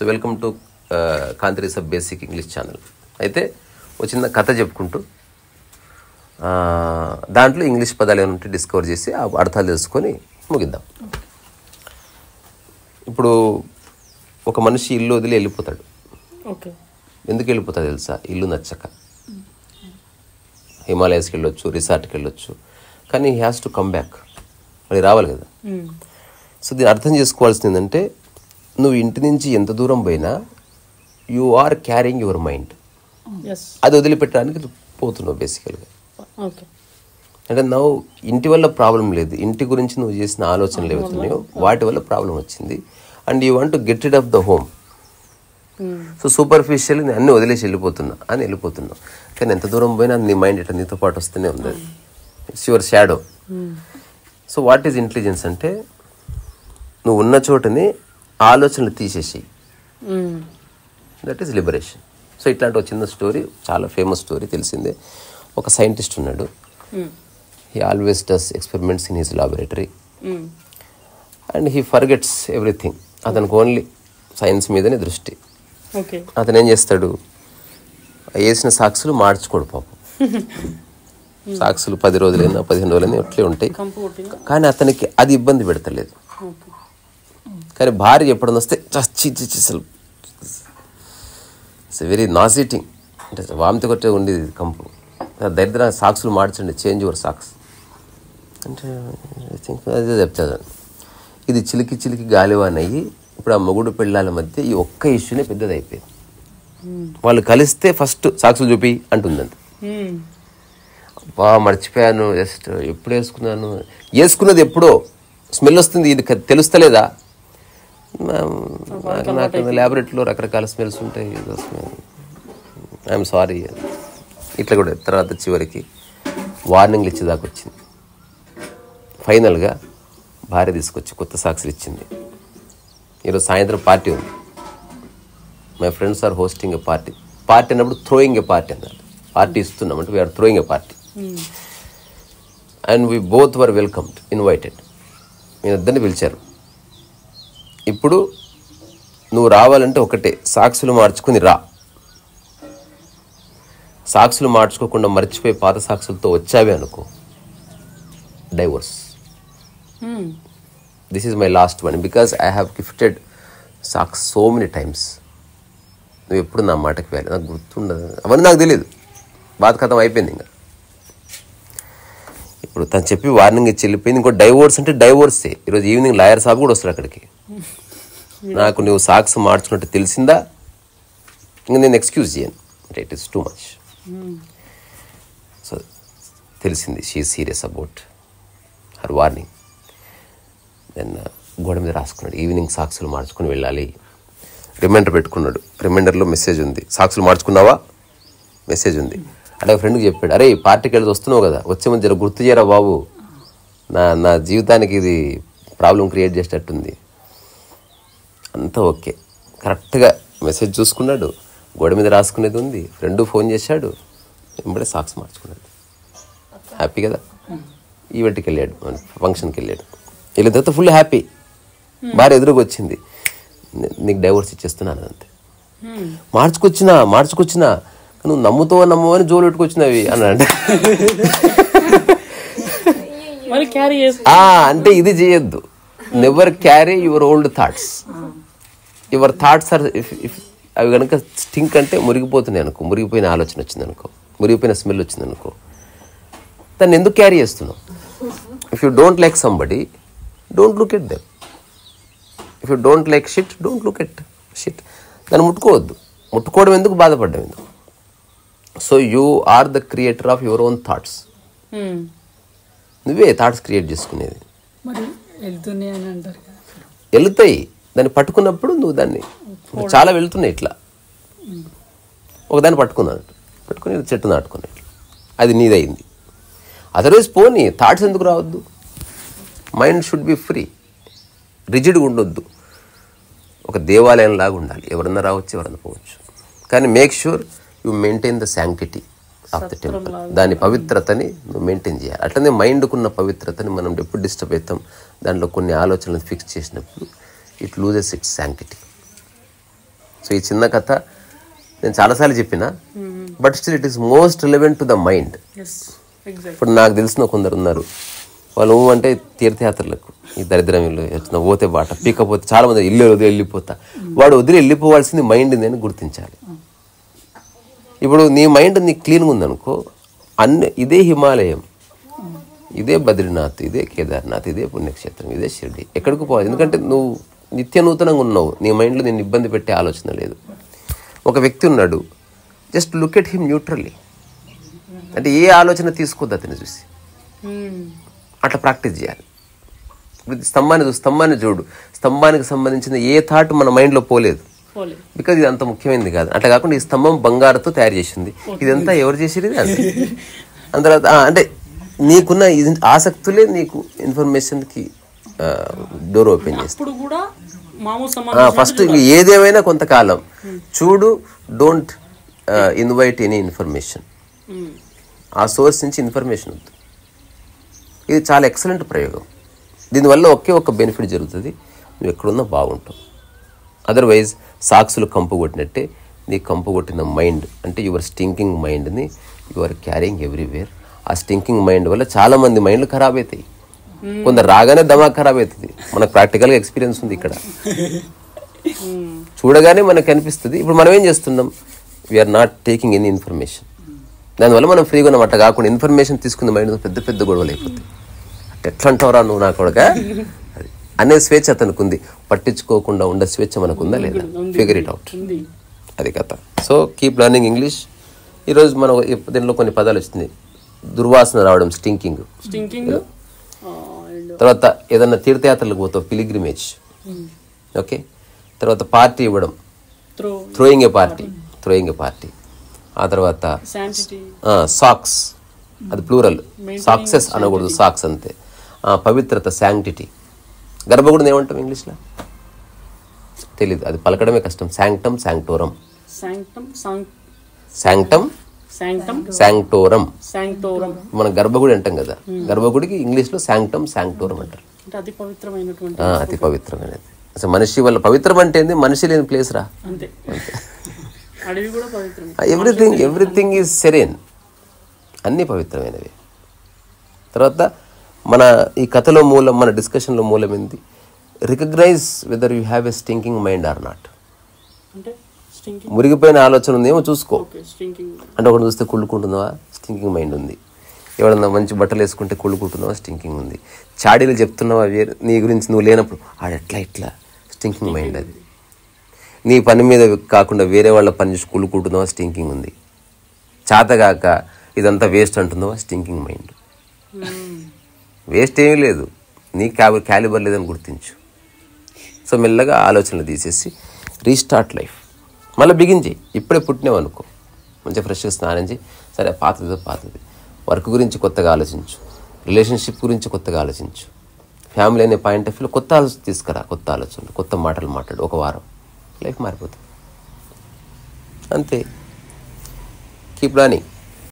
So welcome to కాంతిరీస్ of basic English channel. అయితే ఒక చిన్న కథ చెప్పుకుంటూ దాంట్లో ఇంగ్లీష్ పదాలు ఏమైనా ఉంటే డిస్కవర్ చేసి ఆ అర్థాలు తెలుసుకొని ముగిద్దాం. ఇప్పుడు ఒక మనిషి ఇల్లు వదిలి వెళ్ళిపోతాడు. ఎందుకు వెళ్ళిపోతాడు తెలుసా? ఇల్లు నచ్చక. హిమాలయస్కి వెళ్ళొచ్చు, రిసార్ట్కి వెళ్ళొచ్చు, కానీ he has to come back. అది రావాలి కదా. సో దీన్ని అర్థం చేసుకోవాల్సింది ఏంటంటే, నువ్వు ఇంటి నుంచి ఎంత దూరం పోయినా you are carrying your mind. అది వదిలిపెట్టడానికి పోతున్నావు బేసికల్గా. అంటే నువ్వు ఇంటి వల్ల ప్రాబ్లం లేదు, ఇంటి గురించి నువ్వు చేసిన ఆలోచనలు ఏవైతున్నాయో వాటి వల్ల ప్రాబ్లం వచ్చింది. And you want to get rid of the home. So superficial నేను అన్ని వదిలేసి వెళ్ళిపోతున్నావు. కానీ ఎంత దూరం పోయినా నీ మైండ్ ఇట్లా నీతో పాటు వస్తూనే ఉంది. It's your shadow. So what is intelligence అంటే, నువ్వు ఉన్న చోటని ఆలోచనలు తీసేసి, దట్ ఈస్ లిబరేషన్. సో ఇట్లాంటి ఒక చిన్న స్టోరీ, చాలా ఫేమస్ స్టోరీ, తెలిసిందే. ఒక సైంటిస్ట్ ఉన్నాడు. He always does experiments in his laboratory and he forgets everything. అతనికి ఓన్లీ సైన్స్ మీదనే దృష్టి. అతను ఏం చేస్తాడు, వేసిన సాక్సులు మార్చుకోడు పాపం. సాక్సులు 10 రోజులైనా 15 రోజులైనా అట్లే ఉంటాయి. కానీ అతనికి అది ఇబ్బంది పెడతలేదు. కానీ భార్య ఎప్పుడన్నా వస్తే అసలు ఇట్స్ వెరీ నాసిటింగ్, అంటే వామితి కొట్టే ఉండేది కంపు. దరిద్ర సాక్సులు మార్చండి, చేంజ్ యువర్ సాక్స్ అంటే ఐ థింక్ అదే చెప్తాను. ఇది చిలికి గాలివాన్ అయ్యి ఇప్పుడు ఆ మొగుడు పెళ్ళాల మధ్య ఈ ఒక్క ఇష్యూనే పెద్దది అయిపోయింది. వాళ్ళు కలిస్తే ఫస్ట్ సాక్సులు చూపి అంటుందండి. మర్చిపోయాను, జస్ట్ ఎప్పుడు వేసుకున్నది ఎప్పుడో స్మెల్ వస్తుంది, ఇది తెలుస్తలేదా? నాకు ల్యాబొరేటరీలో రకరకాల స్మెల్స్ ఉంటాయి, ఐఎమ్ సారీ. ఇట్లా కూడా తర్వాత చివరికి వార్నింగ్లు ఇచ్చేదాకా వచ్చింది. ఫైనల్గా భార్య తీసుకొచ్చి కొత్త సాక్సులు ఇచ్చింది. ఈరోజు సాయంత్రం పార్టీ ఉంది, my friends are hosting a party. Party అన్నప్పుడు థ్రోయింగ్ ఎ పార్టీ అన్నారు. పార్టీ ఇస్తున్నాం అంటే we are throwing a party and we both were welcomed, invited. నేను ఇద్దరిని పిలిచారు. ఇప్పుడు నువ్వు రావాలంటే ఒకటే, సాక్సులు మార్చుకుని రా. సాక్సులు మార్చుకోకుండా మర్చిపోయి పాత సాక్సులతో వచ్చావే అనుకో, divorce. This is my last one because I have gifted socks so many times. నువ్వు ఎప్పుడు నా మాటకి వెళ్ళి, నాకు గుర్తుండదు, అవన్నీ నాకు తెలియదు. బాధ కథం అయిపోయింది. ఇంకా ఇప్పుడు తను చెప్పి వార్నింగ్ ఇచ్చి వెళ్ళిపోయింది. ఇంకో డైవోర్స్ అంటే డైవోర్సే. ఈరోజు ఈవినింగ్ లాయర్ సాబ్ కూడా వస్తాడు అక్కడికి. నాకు నువ్వు సాక్స్ మార్చుకున్నట్టు తెలిసిందా, ఇంకా నేను ఎక్స్క్యూజ్ చేయను అంటే it is too much. So తెలిసింది, she is serious about her warning. Then గోడ మీద రాసుకున్నాడు, ఈవినింగ్ సాక్సులు మార్చుకుని వెళ్ళాలి. రిమైండర్ పెట్టుకున్నాడు. రిమైండర్లో మెసేజ్ ఉంది, సాక్సులు మార్చుకున్నావా మెసేజ్ ఉంది. అంటే ఫ్రెండ్కి చెప్పాడు, అరే పార్టీకి వెళ్ళి వస్తున్నావు కదా, వచ్చే ముందు జర గుర్తు చేయరా బాబు, నా జీవితానికి ఇది ప్రాబ్లం క్రియేట్ చేసేటట్టుంది. అంతా ఓకే, కరెక్ట్గా మెసేజ్ చూసుకున్నాడు, గోడ మీద రాసుకునేది ఉంది. ఫ్రెండ్ ఫోన్ చేశాడు, వెంబడే సాక్స్ మార్చుకున్నాడు. హ్యాపీ కదా. ఈవెంట్కి వెళ్ళాడు, ఫంక్షన్కి వెళ్ళాడు. వెళ్ళిన తర్వాత ఫుల్ హ్యాపీ. భార్య ఎదురుగా వచ్చింది, నీకు డైవోర్స్ ఇచ్చేస్తున్నాను అంతే. మార్చుకొచ్చినా నువ్వు నమ్ముతావో అని జోలు పెట్టుకొచ్చినవి అన్నాడు. అంటే ఇది చేయొద్దు. Never carry your old thoughts. Your thoughts are అవి కనుక స్టింక్ అంటే మురిగిపోతున్నాయి అనుకో, మురిగిపోయిన ఆలోచన వచ్చింది అనుకో, మురిగిపోయిన స్మెల్ వచ్చింది అనుకో, దాన్ని ఎందుకు క్యారీ చేస్తున్నావు? If you don't like somebody, don't look at them. If you don't like shit, don't look at shit. దాన్ని ముట్టుకోవద్దు. ముట్టుకోవడం ఎందుకు, బాధపడ్డం ఎందుకు? So you are the creator of your own thoughts. నువ్వే థాట్స్ క్రియేట్ చేసుకునేది. వెళ్తాయి, దాన్ని పట్టుకున్నప్పుడు నువ్వు దాన్ని చాలా వెళ్తున్నాయి. ఇట్లా ఒకదాన్ని పట్టుకుని చెట్టు నాటుకుని అది నీదయింది. అదర్వైజ్ పోనీ, థాట్స్ ఎందుకు రావద్దు? మైండ్ షుడ్ బి ఫ్రీ, రిజిడ్గా ఉండొద్దు. ఒక దేవాలయం లాగా ఉండాలి, ఎవరన్నా రావచ్చు, ఎవరన్నా పోవచ్చు. కానీ make sure you maintain the sanctity of the temple. దాని పవిత్రతని నువ్వు మెయింటైన్ చేయాలి. అట్లనే మైండ్కున్న పవిత్రతని మనం ఎప్పుడు డిస్టర్బ్ అవుతాం, దాంట్లో కొన్ని ఆలోచనలు ఫిక్స్ చేసినప్పుడు it loses it's sanctity. So ఈ చిన్న కథ నేను చాలాసార్లు చెప్పిన, but still it is most relevant to the mind. ఇప్పుడు నాకు తెలిసిన కొందరు ఉన్నారు, వాళ్ళు అంటే తీర్థయాత్రలకు ఈ దరిద్రం ఇల్లు వచ్చిన పోతే బాట పీకపోతే చాలా మంది ఇల్లు వదిలి వెళ్ళిపోతా. వాడు వదిలి వెళ్ళిపోవాల్సింది మైండ్ అని గుర్తించాలి. ఇప్పుడు నీ మైండ్ నీకు క్లీన్గా ఉందనుకో, ఇదే హిమాలయం, ఇదే బద్రీనాథ్, ఇదే కేదార్నాథ్, ఇదే పుణ్యక్షేత్రం, ఇదే షిర్డీ, ఎక్కడికి పోవాలి. ఎందుకంటే నువ్వు నిత్య నూతనంగా ఉన్నావు, నీ మైండ్లో నేను ఇబ్బంది పెట్టే ఆలోచన లేదు. ఒక వ్యక్తి ఉన్నాడు, just look at him neutrally, అంటే ఏ ఆలోచన తీసుకోద్దు అతన్ని చూసి, అట్లా ప్రాక్టీస్ చేయాలి. ఇప్పుడు స్తంభాన్ని చూడు, స్తంభానికి సంబంధించిన ఏ థాట్ మన మైండ్లో పోలేదు, బికాజ్ ఇది అంత ముఖ్యమైనది కాదు. అట్లా కాకుండా ఈ స్తంభం బంగారుతో తయారు చేసింది, ఇదంతా ఎవరు చేసేది అంటే అందులో అంటే నీకున్న ఆసక్తులే నీకు ఇన్ఫర్మేషన్కి డోర్ ఓపెన్ చేస్తుంది. ఫస్ట్ ఏదేమైనా కొంతకాలం చూడు, డోంట్ ఇన్వైట్ ఎనీ ఇన్ఫర్మేషన్, ఆ సోర్స్ నుంచి ఇన్ఫర్మేషన్ వద్దు. ఇది చాలా ఎక్సలెంట్ ప్రయోగం. దీనివల్ల ఒకే ఒక్క బెనిఫిట్ జరుగుతుంది, నువ్వు ఎక్కడున్నా బాగుంటావు. అదర్వైజ్ సాక్సులు కంపు కొట్టినట్టే నీ కంపు కొట్టిన మైండ్ అంటే యువర్ స్టింకింగ్ మైండ్ని యు ఆర్ క్యారింగ్ ఎవ్రీవేర్. ఆ స్టింకింగ్ మైండ్ వల్ల చాలా మంది మైండ్లు ఖరాబ్ అవుతాయి. కొందరు రాగానే దమాక్ ఖరాబ్ అవుతుంది. మనకు ప్రాక్టికల్గా ఎక్స్పీరియన్స్ ఉంది ఇక్కడ, చూడగానే మనకు అనిపిస్తుంది. ఇప్పుడు మనం ఏం చేస్తున్నాం, we are not taking any information. దానివల్ల మనం ఫ్రీగా ఉన్నాం. అట్లా కాకుండా ఇన్ఫర్మేషన్ తీసుకున్న మైండ్ పెద్ద పెద్ద గొడవలు అయిపోతాయి. ఎట్లా అంటావురా నువ్వు నా కొడుకా అనే స్వేచ్ఛ అతనికి ఉంది. పట్టించుకోకుండా ఉండే స్వేచ్ఛ మనకు ఉందా లేదా, ఫిగర్ ఇట్ అవుట్. అది కథ. So keep learning English. ఈరోజు మనం దీనిలో కొన్ని పదాలు వచ్చింది. దుర్వాసన రావడం, స్టింకింగ్. తర్వాత ఏదన్నా తీర్థయాత్రలకు పోతావు, పిలిగ్రిమేజ్. ఓకే. తర్వాత పార్టీ ఇవ్వడం, థ్రోయింగ్ ఏ పార్టీ. ఆ తర్వాత సాక్స్, అది ప్లూరల్, సాక్సెస్ అనకూడదు, సాక్స్ అంతే. పవిత్రత, శాంక్టిటీ. గర్భగుడిని ఏమంటాం ఇంగ్లీష్లో తెలీదు, అది పలకడమే కష్టం. శాంక్టమ్, శాంక్టోరం. శాంక్టోరం మనం గర్భగుడి అంటాం కదా, గర్భగుడికి ఇంగ్లీష్లో శాంక్టమ్, శాంక్టోరం అంటారు. అతి పవిత్రమైనది. అసలు మనిషి వల్ల పవిత్రం అంటే ఏంది, మనిషి లేని ప్లేస్ రా. ఎవ్రీథింగ్ ఈజ్ సెరెన్, అన్నీ పవిత్రమైనవి. తర్వాత మన ఈ కథలో మూలం, మన డిస్కషన్లో మూలం ఏంది, recognise whether you have a stinking mind or not. మురిగిపోయిన ఆలోచన ఉందేమో చూసుకో. అంటే ఒకటి చూస్తే కుళ్ళుకుంటున్నావా, స్టింకింగ్ మైండ్ ఉంది. ఎవడన్నా మంచి బట్టలు వేసుకుంటే కుళ్ళుకుంటున్నావా, స్టింకింగ్ ఉంది. చాడీలు చెప్తున్నావా నీ గురించి నువ్వు లేనప్పుడు, ఆడెట్లా ఇట్లా, స్టింకింగ్ మైండ్ అది. నీ పని మీద కాకుండా వేరే వాళ్ళ పని చూసి కుళ్ళుకుంటున్నావా, స్టింకింగ్ ఉంది. చేతగాక ఇదంతా వేస్ట్ అంటున్నావా, స్టింకింగ్ మైండ్. వేస్ట్ ఏమీ లేదు, నీ క్యాలిబర్ లేదని గుర్తించు. సో మెల్లగా ఆలోచనలు తీసేసి రీస్టార్ట్ లైఫ్, మళ్ళీ బిగిన్ చేయి. ఇప్పుడే పుట్టినావు అనుకో, మంచిగా ఫ్రెష్గా స్నానం చేయి. సరే పాతది, వర్క్ గురించి కొత్తగా ఆలోచించు, రిలేషన్షిప్ గురించి కొత్తగా ఆలోచించు, ఫ్యామిలీ అనే పాయింట్ ఆఫ్ వ్యూలో కొత్త ఆలోచన తీసుకురా, కొత్త ఆలోచనలు, కొత్త మాటలు మాట్లాడు. ఒక వారం లైఫ్ మారిపోతుంది అంతే. Keep learning.